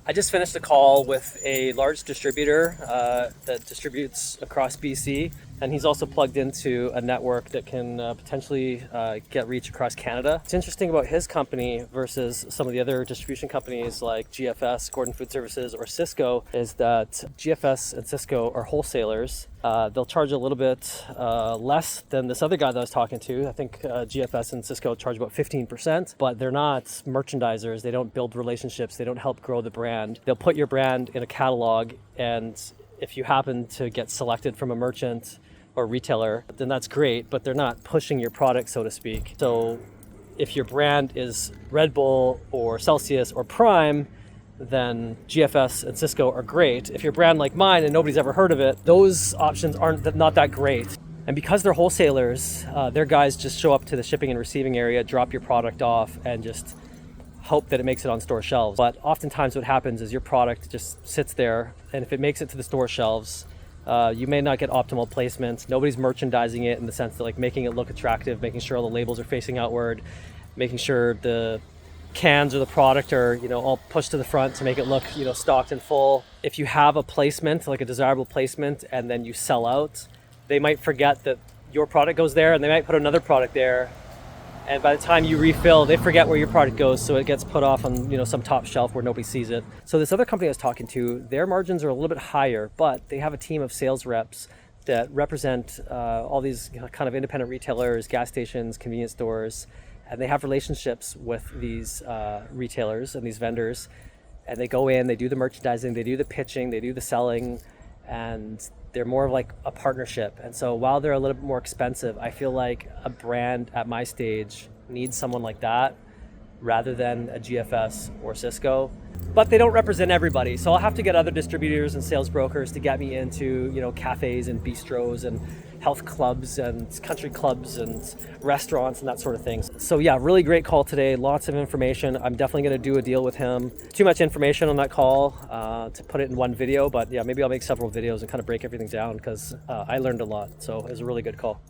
I just finished a call with a large distributor that distributes across BC, and he's also plugged into a network that can potentially get reach across Canada. What's interesting about his company versus some of the other distribution companies like GFS, Gordon Food Services, or Cisco is that GFS and Cisco are wholesalers. They'll charge a little bit less than this other guy that I was talking to. I think GFS and Cisco charge about 15%, but they're not merchandisers. They don't build relationships. They don't help grow the brand. They'll put your brand in a catalog, and if you happen to get selected from a merchant or retailer, then that's great, but they're not pushing your product, so to speak. So if your brand is Red Bull or Celsius or Prime, then GFS and Cisco are great. If you're a brand like mine and nobody's ever heard of it, those options aren't not that great. And because they're wholesalers, their guys just show up to the shipping and receiving area, drop your product off, and just hope that it makes it on store shelves. But oftentimes what happens is your product just sits there, and if it makes it to the store shelves, you may not get optimal placement. Nobody's merchandising it in the sense that like making it look attractive, making sure all the labels are facing outward, making sure the cans or the product are, all pushed to the front to make it look, stocked and full. If you have a placement, like a desirable placement, and then you sell out, they might forget that your product goes there, and they might put another product there. And by the time you refill, they forget where your product goes, so it gets put off on, some top shelf where nobody sees it. So this other company I was talking to, their margins are a little bit higher, but they have a team of sales reps that represent all these kind of independent retailers, gas stations, convenience stores, and they have relationships with these retailers and these vendors, and they go in, they do the merchandising, they do the pitching, they do the selling, and they're more of like a partnership. And so while they're a little bit more expensive, I feel like a brand at my stage needs someone like that rather than a GFS or Cisco. But they don't represent everybody. So I'll have to get other distributors and sales brokers to get me into, cafes and bistros and health clubs and country clubs and restaurants and that sort of things. So yeah, really great call today. Lots of information. I'm definitely going to do a deal with him. Too much information on that call to put it in one video, but yeah, maybe I'll make several videos and kind of break everything down because I learned a lot. So it was a really good call.